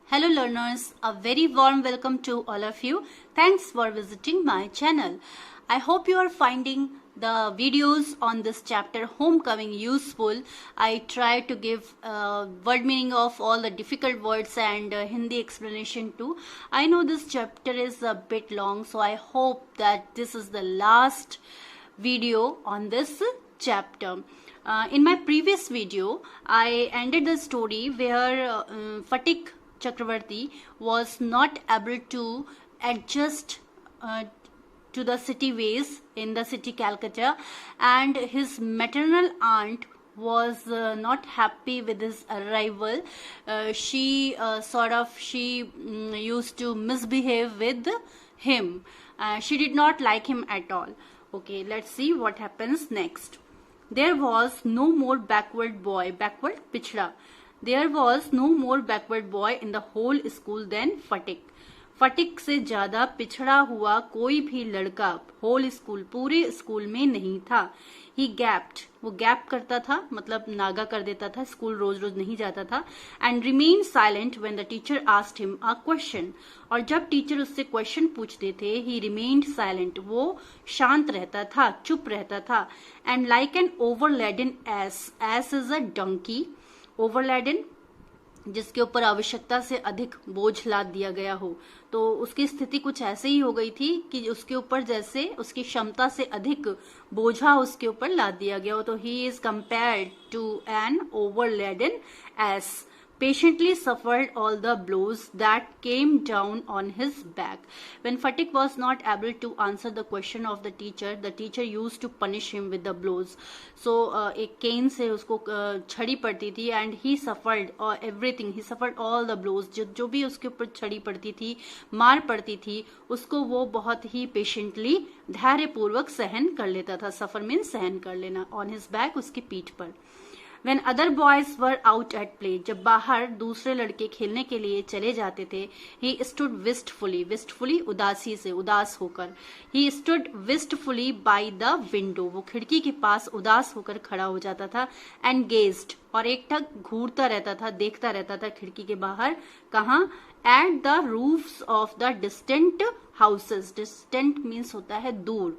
Hello learners, a very warm welcome to all of you. Thanks for visiting my channel. I hope you are finding the videos on this chapter Homecoming useful. I try to give word meaning of all the difficult words and Hindi explanation too. I know this chapter is a bit long, so I hope that this is the last video on this chapter. In my previous video, I ended the story where Phatik Chakravarti was not able to adjust to the city ways in the city Calcutta, and his maternal aunt was not happy with his arrival. She used to misbehave with him. She did not like him at all. Okay, let's see what happens next. There was no more backward boy, backward pichda. There was no more backward boy in the whole school than Phatik. फटिक से ज्यादा पिछड़ा हुआ कोई भी लड़का whole school पूरे school में नहीं था. ही गैप्ड, वो गैप करता था मतलब नागा कर देता था, स्कूल रोज रोज नहीं जाता था. And remain silent when the teacher asked him a question. और जब टीचर उससे क्वेश्चन पूछते थे ही रिमेन्ड साइलेंट, वो शांत रहता था, चुप रहता था. And like an overladen ass is a donkey. Overladen जिसके ऊपर आवश्यकता से अधिक बोझ लाद दिया गया हो, तो उसकी स्थिति कुछ ऐसे ही हो गई थी कि उसके ऊपर जैसे उसकी क्षमता से अधिक बोझा उसके ऊपर लाद दिया गया हो. तो he is compared to an overladen ass. Patiently suffered all the blows that came down on his back. When Phatik was not able to answer the question of the teacher used to punish him with the blows. So एक cane से उसको छड़ी पड़ती थी and he suffered everything. He suffered all the blows. जो भी उसके ऊपर छड़ी पड़ती थी, मार पड़ती थी, उसको वो बहुत ही पेशेंटली धैर्यपूर्वक सहन कर लेता था. सफर मीन्स सहन कर लेना. On his back, उसकी पीठ पर. When other boys were out at play, जब बाहर दूसरे लड़के खेलने के लिए चले जाते थे, he stood wistfully उदासी से, उदास होकर. He stood wistfully by the window, वो खिड़की के पास उदास होकर खड़ा हो जाता था. And gazed, और एकटक घूरता रहता था, देखता रहता था खिड़की के बाहर. कहाँ? At the roofs of the distant houses. Distant means होता है दूर.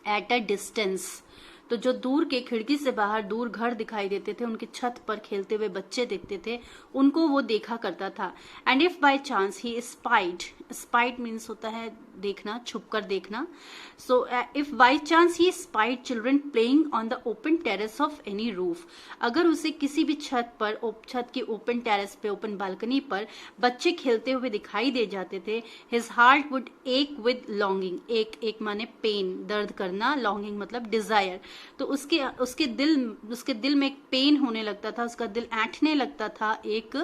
At a distance, तो जो दूर के खिड़की से बाहर दूर घर दिखाई देते थे, उनकी छत पर खेलते हुए बच्चे देखते थे, उनको वो देखा करता था. And if by chance he spied means होता है देखना, छुपकर देखना. So if by chance he spied children playing on the open terrace of any roof, अगर उसे किसी भी छत पर, छत की ओपन टेरेस पे, ओपन बालकनी पर बच्चे खेलते हुए दिखाई दे जाते थे, हिज हार्ट वुड एक विद लॉन्गिंग. एक माने पेन, दर्द करना, लॉन्गिंग मतलब डिजायर. तो उसके दिल में एक पेन होने लगता था, उसका दिल ऐंठने लगता था एक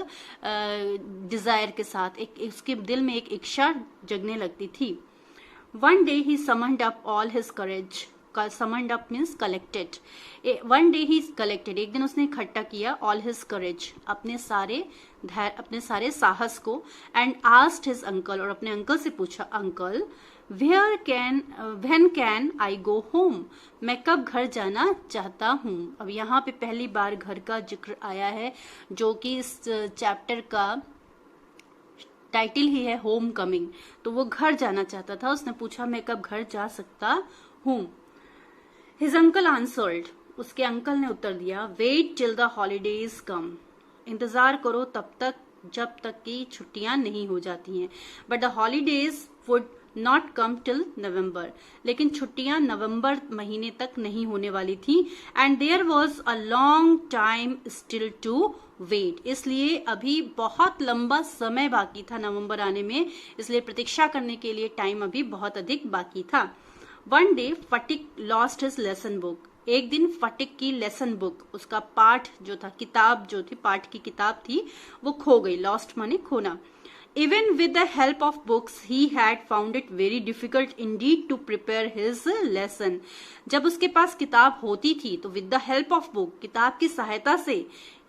डिजायर के साथ, उसके दिल में एक इच्छा जगने लगती थी. One day he summoned up all his courage. Summoned up means collected. One day he collected, एक दिन उसने इकट्ठा किया all his courage, अपने सारे साहस को. And asked his uncle, और अपने अंकल से पूछा, uncle when can I go home? मैं कब घर जाना चाहता हूँ. अब यहाँ पे पहली बार घर का जिक्र आया है, जो कि इस चैप्टर का टाइटल ही है होम कमिंग. तो वो घर जाना चाहता था. उसने पूछा मैं कब घर जा सकता हूँ. हिज अंकल आंसर्ड, उसके अंकल ने उत्तर दिया, वेट टिल द हॉलीडेज कम. इंतजार करो तब तक जब तक कि छुट्टियां नहीं हो जाती हैं. But the holidays would not come till November, लेकिन छुट्टियां नवंबर महीने तक नहीं होने वाली थी. And there was a long time still to wait, इसलिए अभी बहुत लंबा समय बाकी था नवंबर आने में, इसलिए प्रतीक्षा करने के लिए टाइम अभी बहुत अधिक बाकी था. One day Phatik lost his lesson book. एक दिन फटिक की लेसन बुक, उसका पाठ जो था, किताब जो थी, पाठ की किताब थी, वो खो गई. लॉस्ट माने खोना. Even with the help of books, he had found it very difficult indeed to prepare his lesson. जब उसके पास किताब होती थी तो with the help of book, किताब की सहायता से,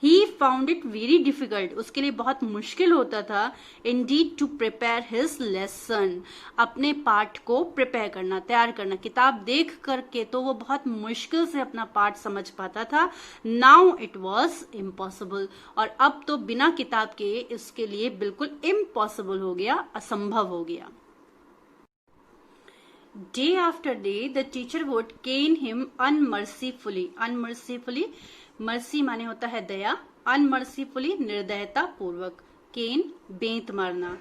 he found it very difficult, उसके लिए बहुत मुश्किल होता था indeed to prepare his lesson, अपने पाठ को प्रिपेयर करना, तैयार करना। किताब देख करके तो वो बहुत मुश्किल से अपना पाठ समझ पाता था। नाउ इट वॉज इम्पॉसिबल, और अब तो बिना किताब के इसके लिए बिल्कुल इम्पॉसिबल हो गया, असंभव हो गया। Day after day, the teacher would cane him unmercifully. Unmercifully, mercy माने होता है दया, unmercifully निर्दयता पूर्वक, केन बेंत मारना।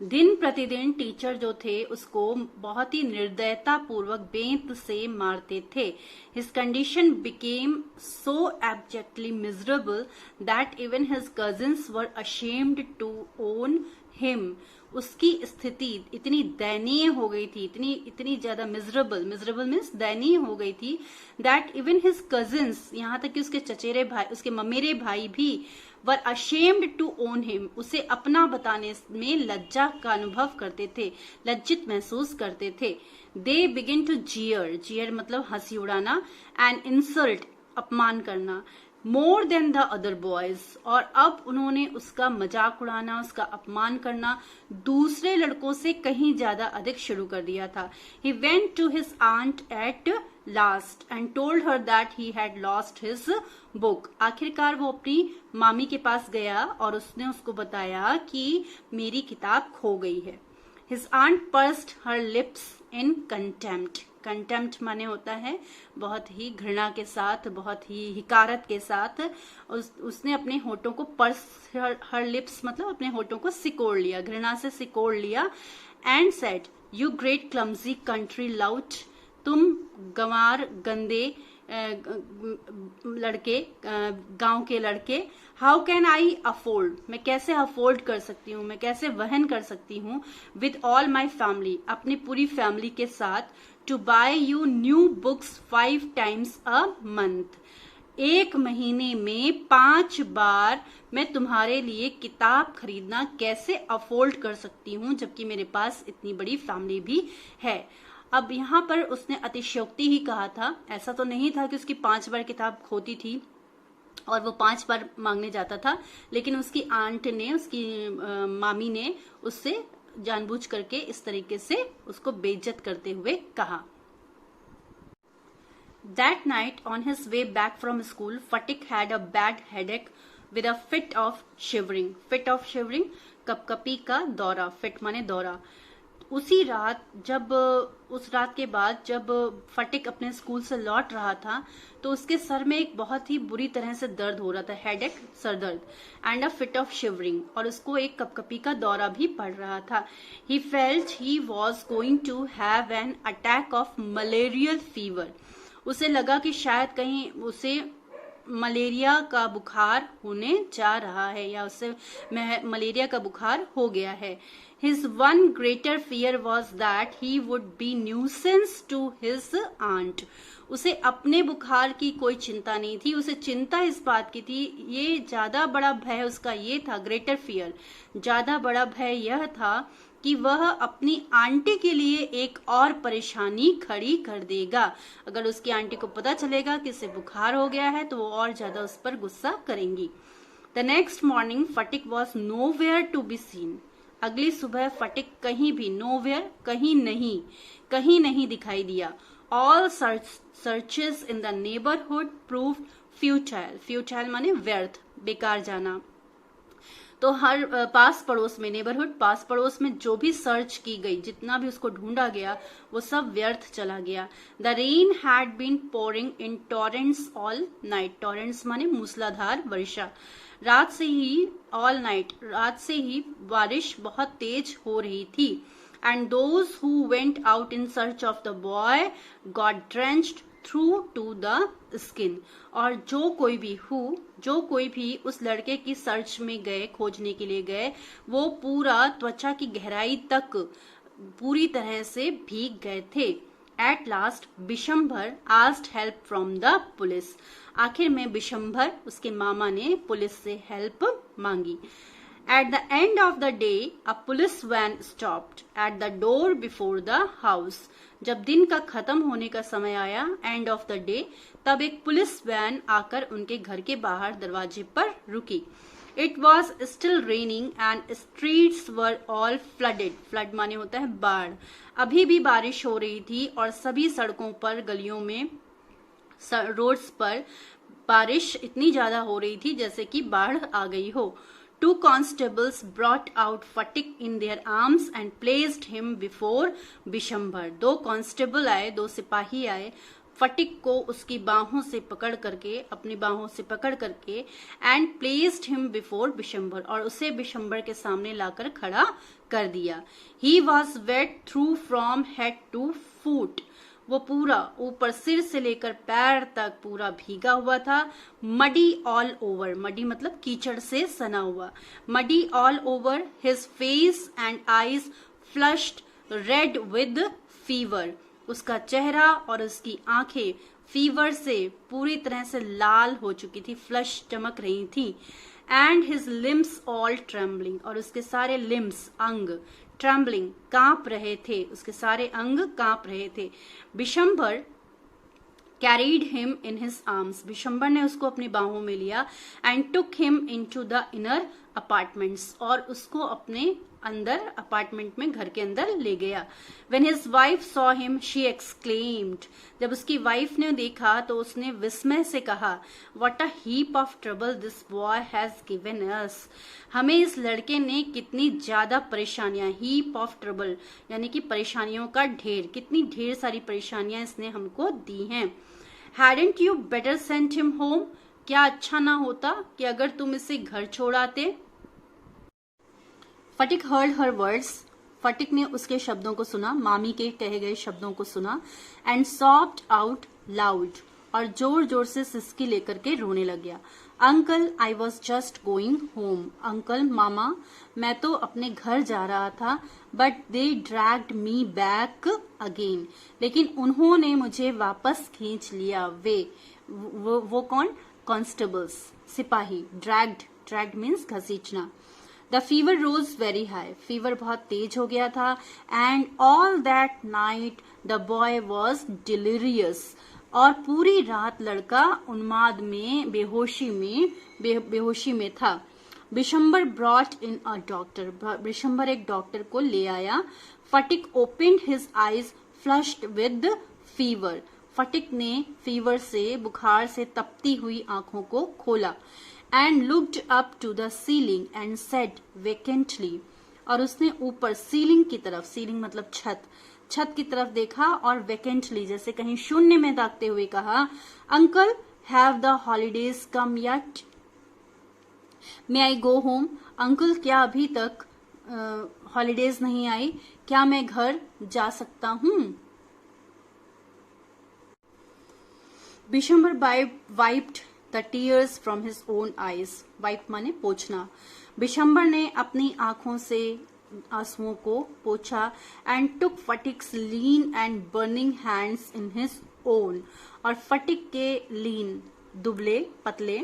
दिन प्रतिदिन टीचर जो थे उसको बहुत ही निर्दयता पूर्वक बेंत से मारते थे। His condition became so abjectly miserable that even his cousins were ashamed to own him. उसकी स्थिति इतनी दयनीय हो गई थी, इतनी ज्यादा मिजरेबल मीन्स दयनीय हो गई थी, दैट इवन हिज कजिन्स, यहाँ तक कि उसके चचेरे भाई, उसके ममेरे भाई भी, वर अशेम्ड टू ओन हिम, उसे अपना बताने में लज्जा का अनुभव करते थे, लज्जित महसूस करते थे। दे बिगिन टू जीयर मतलब हंसी उड़ाना, एंड इंसल्ट अपमान करना, more than the other boys, और अब उन्होंने उसका मजाक उड़ाना, उसका अपमान करना दूसरे लड़कों से कहीं ज्यादा अधिक शुरू कर दिया था। He went to his aunt at last and told her that he had lost his book. आखिरकार वो अपनी मामी के पास गया और उसने उसको बताया कि मेरी किताब खो गई है। His aunt pursed her lips in contempt, contempt माने होता है बहुत ही घृणा के साथ, बहुत ही हिकारत के साथ। उसने अपने होठों को पर्स, हर लिप्स मतलब अपने होठों को सिकोड़ लिया, घृणा से सिकोड़ लिया। And said, you great clumsy country lout, तुम गंवार गंदे लड़के, गांव के लड़के। हाउ कैन आई अफोर्ड, मैं कैसे अफोर्ड कर सकती हूँ, मैं कैसे वहन कर सकती हूँ, विद ऑल माई फैमिली, अपनी पूरी फैमिली के साथ, to buy you new books 5 times a month, एक महीने में 5 बार मैं तुम्हारे लिए किताब खरीदना कैसे अफोर्ड कर सकती हूँ, जबकि मेरे पास इतनी बड़ी फैमिली भी है। अब यहाँ पर उसने अतिशयोक्ति ही कहा था, ऐसा तो नहीं था कि उसकी 5 बार किताब खोती थी और वो 5 बार मांगने जाता था, लेकिन उसकी आंट ने, उसकी मामी ने उससे जानबूझ करके इस तरीके से उसको बेइज्जत करते हुए कहा। That night on his way back from school, Fatik had a bad headache with a fit of shivering. Fit of shivering, कपकपी का दौरा, fit माने दौरा। उसी रात जब, उस रात के बाद जब फटिक अपने स्कूल से लौट रहा था तो उसके सर में एक बहुत ही बुरी तरह से दर्द हो रहा था, हेडेक सर दर्द, and a fit of shivering, और उसको एक कपकपी का दौरा भी पड़ रहा था। He felt he was going to have an attack of malarial fever, उसे लगा कि शायद कहीं उसे मलेरिया का बुखार होने जा रहा है या उससे मलेरिया का बुखार हो गया है। His one greater fear was that he would be nuisance to his aunt. उसे अपने बुखार की कोई चिंता नहीं थी, उसे चिंता इस बात की थी, ये ज्यादा बड़ा भय उसका ये था, ग्रेटर फियर, ज्यादा बड़ा भय यह था कि वह अपनी आंटी के लिए एक और परेशानी खड़ी कर देगा। अगर उसकी आंटी को पता चलेगा कि इसे बुखार हो गया है तो वो और ज्यादा उस पर गुस्सा करेंगी। The next morning, Fatik was nowhere to be seen. अगली सुबह फटिक कहीं भी, नोवेयर कहीं नहीं दिखाई दिया। All searches in the neighbourhood proved futile माने व्यर्थ, बेकार जाना। तो हर पास पड़ोस में, नेबरहुड पास पड़ोस में जो भी सर्च की गई, जितना भी उसको ढूंढा गया, वो सब व्यर्थ चला गया। The rain had been pouring in torrents all night, torrents माने मूसलाधार वर्षा, रात से ही, ऑल नाइट, रात से ही बारिश बहुत तेज हो रही थी। And those who went out in search of the boy got drenched through to the skin, और जो कोई भी उस लड़के की सर्च में गए, खोजने के लिए गए, वो पूरा त्वचा की गहराई तक पूरी तरह से भीग गए थे। At last Bishambhar asked help from the police, आखिर में बिशंभर, उसके मामा ने पुलिस से हेल्प मांगी। At the end of the day, a police van stopped at the door before the house. जब दिन का खत्म होने का समय आया, एंड ऑफ द डे, तब एक पुलिस वैन आकर उनके घर के बाहर दरवाजे पर रुकी. It was still raining and streets were all flooded. Flood माने होता है बाढ़. अभी भी बारिश हो रही थी और सभी सड़कों पर, गलियों में, रोड्स पर बारिश इतनी ज्यादा हो रही थी जैसे कि बाढ़ आ गई हो. Two constables brought out Fatik in their arms and placed him before Bishambar. 2 constable आए, 2 सिपाही आए, फटिक को उसकी बाहों से पकड़ करके, अपनी बाहों से पकड़ करके, and placed him before Bishambar, और उसे बिशंबर के सामने लाकर खड़ा कर दिया. He was wet through from head to foot. वो पूरा ऊपर सिर से लेकर पैर तक पूरा भीगा हुआ था. मडी ऑल ओवर, मडी मतलब कीचड़ से सना हुआ. Muddy all over, his face and eyes flushed read with fever. उसका चेहरा और उसकी आंखें फीवर से पूरी तरह से लाल हो चुकी थी, फ्लश चमक रही थी. And his limbs all trembling, और उसके सारे लिम्स, अंग, ट्रेम्बलिंग, कांप रहे थे, उसके सारे अंग कांप रहे थे. Bishambar carried him in his arms, Bishambar ने उसको अपनी बाहों में लिया. And took him into the inner apartments, और उसको अपने अंदर अपार्टमेंट में, घर के अंदर ले गया. When his wife saw him, she exclaimed. जब उसकी वाइफ ने देखा तो उसने विस्मय से कहा, What a heap of trouble this boy has given us. हमें इस लड़के ने कितनी ज्यादा परेशानियां, heap of trouble यानी कि परेशानियों का ढेर, कितनी ढेर सारी परेशानियां इसने हमको दी हैं. Hadn't you better send him home? क्या अच्छा ना होता कि अगर तुम इसे घर छोड़ाते. फटिक हर्ड हर वर्ड्स, फटिक ने उसके शब्दों को सुना, मामी के कहे गए शब्दों को सुना. एंड सॉफ्ट आउट लाउड, और जोर जोर से सिसकी लेकर के रोने लग गया. Uncle, I was just going home. Uncle, मामा, मैं तो अपने घर जा रहा था. But they dragged me back again, लेकिन उन्होंने मुझे वापस खींच लिया. वो कौन? कॉन्स्टेबल्स, सिपाही. ड्रैग्ड मीन्स घसीटना. The fever rose very high. Fever बहुत तेज हो गया था. And all that night the boy was delirious. और पूरी रात लड़का उन्माद में, बेहोशी में था. Bishambar brought in a doctor. Bishambar एक डॉक्टर को ले आया. फटिक opened his eyes flushed with fever. फटिक ने फीवर से, बुखार से तपती हुई आंखों को खोला. And looked up to the ceiling and said vacantly. और उसने ऊपर सीलिंग की तरफ, सीलिंग मतलब छत की तरफ देखा और vacantly जैसे कहीं शून्य में ताकते हुए कहा, Uncle, have the holidays come yet? May I go home? Uncle, क्या अभी तक हॉलीडेज नहीं आई? क्या मैं घर जा सकता हूँ? Bishambar wiped the tears from his own eyes. Wipe माने पोंछना. बिशंबर ने अपनी आंखों से आंसुओं को पोंछा. And took Phatik's lean and burning hands in his own, और फटिक के लीन, दुबले पतले,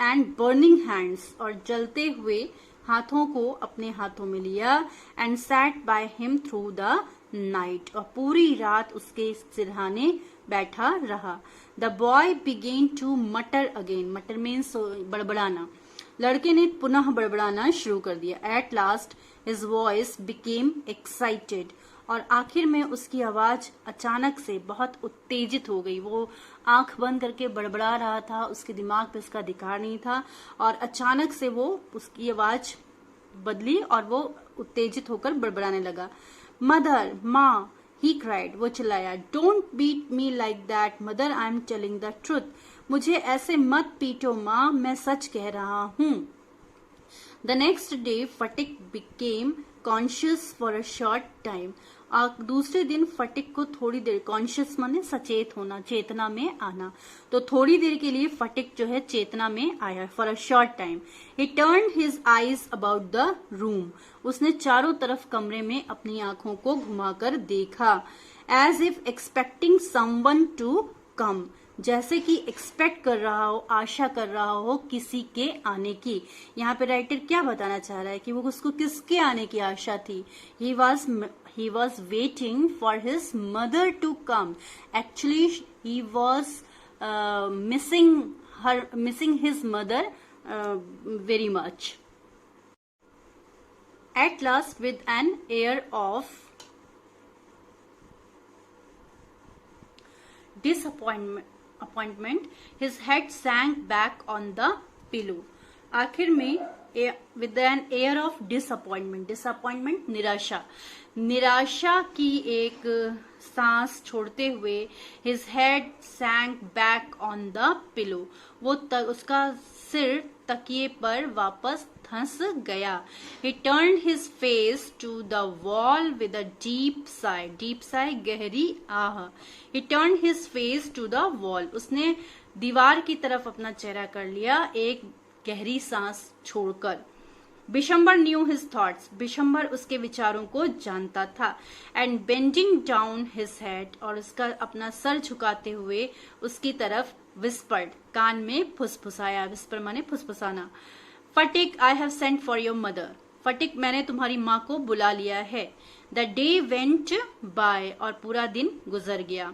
एंड बर्निंग हैंड्स, और जलते हुए हाथों को अपने हाथों में लिया. And set by him through the night, और पूरी रात उसके सिरहाने बैठा रहा. द बॉय बिगेन टू मटर अगेन. मटर मीन्स बड़बड़ाना. लड़के ने पुनः बड़बड़ाना शुरू कर दिया. At last his voice became excited, और आखिर में उसकी आवाज अचानक से बहुत उत्तेजित हो गई. वो आंख बंद करके बड़बड़ा रहा था, उसके दिमाग पे उसका अधिकार नहीं था, और अचानक से वो उसकी आवाज बदली और वो उत्तेजित होकर बड़बड़ाने लगा. मदर, माँ, he cried, वो चिल्लाया. Don't beat me like that, mother, I am telling the truth. मुझे ऐसे मत पीटो माँ, मैं सच कह रहा हूँ. The next day, Fatik became conscious for a short time. दूसरे दिन फटिक को थोड़ी देर, कॉन्शियस माने सचेत होना, चेतना में आना, तो थोड़ी देर के लिए फटिक जो है चेतना में आया. For a short time. He turned his eyes about the room. उसने चारों तरफ कमरे में अपनी आंखों को घुमाकर देखा. As if expecting someone to come, जैसे कि एक्सपेक्ट कर रहा हो, आशा कर रहा हो किसी के आने की। यहाँ पे राइटर क्या बताना चाह रहा है कि वो उसको किसके आने की आशा थी। he was waiting for his mother to come. Actually he was missing his mother very much. At last, with an air of disappointment, his head sank back on the pillow. आखिर में with an air of disappointment निराशा की एक सांस छोड़ते हुए his head sank back on the pillow. उसका सिर तकिए पर वापस धंस गया. He turned his face to the wall with a deep sigh गहरी आह. He turned his face to the wall. उसने दीवार की तरफ अपना चेहरा कर लिया एक गहरी सांस छोड़कर. Bishambar new his thoughts. Bishambar उसके विचारों को जानता था. And bending down his head, और उसका अपना सर झुकाते हुए उसकी तरफ विस्पर्ड, कान में फुसफुसाया. विस्पर माने फुसफुसाना. Phatik, I have sent for your mother. Phatik, मैंने तुम्हारी माँ को बुला लिया है. द डे वेंट बाय, और पूरा दिन गुजर गया.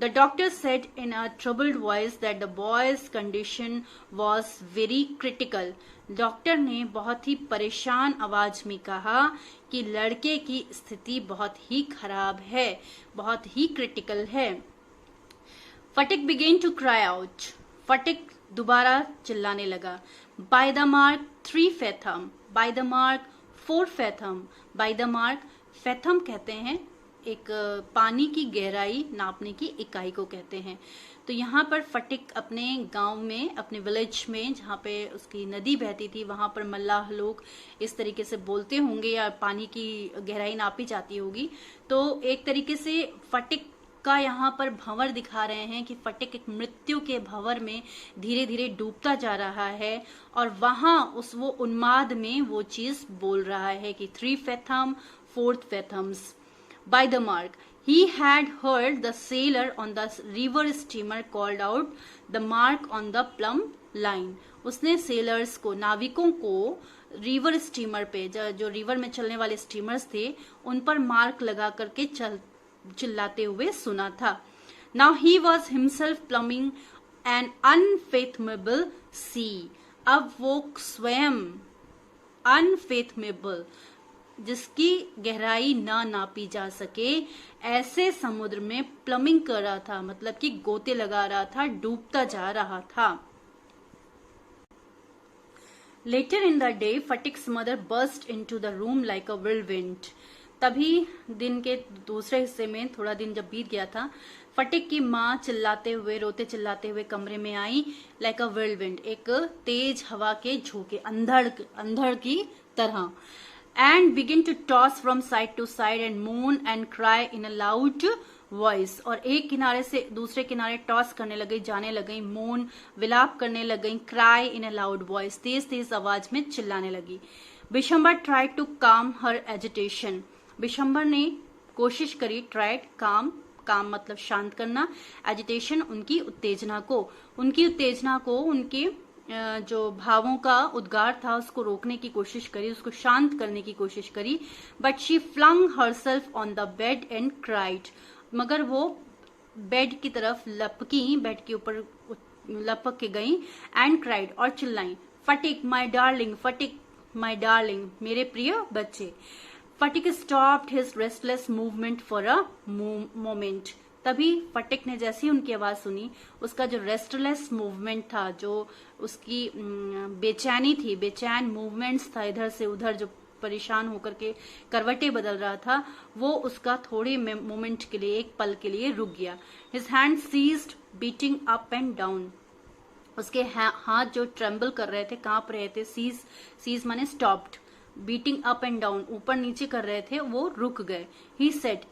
The doctor said in a troubled voice that the boy's condition was very critical. Doctor ने बहुत ही परेशान आवाज में कहा कि लड़के की स्थिति बहुत ही खराब है, बहुत ही क्रिटिकल है. फटिक began to cry out. फटिक दोबारा चिल्लाने लगा. By the mark 3 fathom, by the mark 4 fathom, by the mark fathom कहते हैं एक पानी की गहराई नापने की इकाई को कहते हैं. तो यहाँ पर फटिक अपने गांव में, अपने विलेज में जहाँ पे उसकी नदी बहती थी, वहां पर मल्लाह लोग इस तरीके से बोलते होंगे या पानी की गहराई नापी जाती होगी. तो एक तरीके से फटिक का यहाँ पर भंवर दिखा रहे हैं कि फटिक एक मृत्यु के भंवर में धीरे धीरे डूबता जा रहा है, और वहां वो उन्माद में वो चीज बोल रहा है कि 3 fathom 4 fathoms. By the mark, he had heard the sailor on the river steamer called out the mark on the plumb line. उसने सेलर्स को, नाविकों को रिवर स्टीमर पे, जो रिवर में चलने वाले स्टीमर्स थे, उन पर मार्क लगा करके चिल्लाते हुए सुना था. Now he was himself plumbing an unfathomable sea. अब वो स्वयं unfathomable, जिसकी गहराई ना नापी जा सके, ऐसे समुद्र में प्लमिंग कर रहा था, मतलब कि गोते लगा रहा था, डूबता जा रहा था. Later in the day, Fatik's mother burst into the room like a whirlwind. तभी दिन के दूसरे हिस्से में, थोड़ा दिन जब बीत गया था, फटिक की माँ चिल्लाते हुए, रोते चिल्लाते हुए कमरे में आई. लाइक अ whirlwind, एक तेज हवा के झोंके, अंधड़ की तरह. And begin to toss from side to side and moan and cry in a loud voice. और एक किनारे से दूसरे किनारे टॉस करने लगी, जाने लगी, मोन विलाप करने लगी, cry in a loud voice, तेज तेज आवाज में चिल्लाने लगी. Bishambar tried to calm her agitation. Bishambar ने कोशिश करी, tried calm मतलब शांत करना, agitation उनकी उत्तेजना को, उनके जो भावों का उद्गार था उसको रोकने की कोशिश करी, उसको शांत करने की कोशिश करी. But she flung herself on the bed and cried. मगर वो बेड की तरफ लपकी, बेड के ऊपर लपक के गई. एंड क्राइड, और चिल्लाई, Phatik my darling, Phatik my darling, मेरे प्रिय बच्चे. Phatik stopped his restless movement for a moment. तभी फटिक ने जैसी उनकी आवाज सुनी, उसका जो रेस्टलेस मूवमेंट था, जो उसकी बेचैनी थी, बेचैन मूवमेंट्स था, इधर से उधर जो परेशान होकर के करवटें बदल रहा था, वो उसका थोड़े मोमेंट के लिए, एक पल के लिए रुक गया. His hand ceased beating up and down. उसके हाथ जो ट्रेम्बल कर रहे थे, कांप रहे थे. सीज माने stopped, beating up and down, ऊपर नीचे कर रहे थे, वो रुक गए. ही सेड,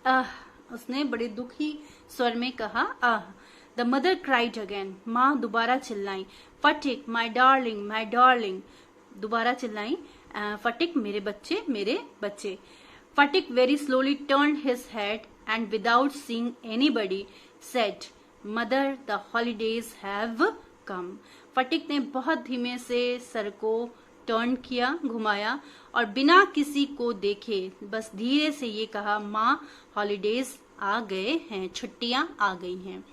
उसने बड़े दुखी स्वर में कहा, ah. The mother cried again. माँ दोबारा चिल्लाई, Phatik my darling, my darling, दोबारा चिल्लाई, फटिक मेरे बच्चे, मेरे बच्चे. Phatik very slowly turned his head and without seeing anybody said, mother the holidays have come. Phatik ने बहुत धीमे से सर को टर्न किया, घुमाया और बिना किसी को देखे बस धीरे से ये कहा, माँ हॉलीडेज आ गए हैं, छुट्टियां आ गई हैं।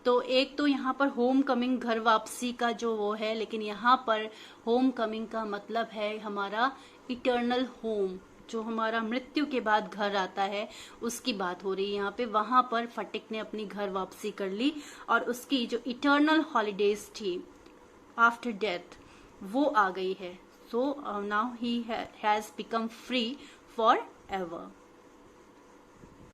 तो एक तो यहाँ पर होम कमिंग, घर वापसी का जो वो है, लेकिन यहाँ पर होम कमिंग का मतलब है हमारा इटर्नल होम, जो हमारा मृत्यु के बाद घर आता है, उसकी बात हो रही है यहाँ पे। वहां पर फटिक ने अपनी घर वापसी कर ली और उसकी जो इटर्नल हॉलीडेज थी आफ्टर डेथ वो आ गई है। So now he has become free for ever.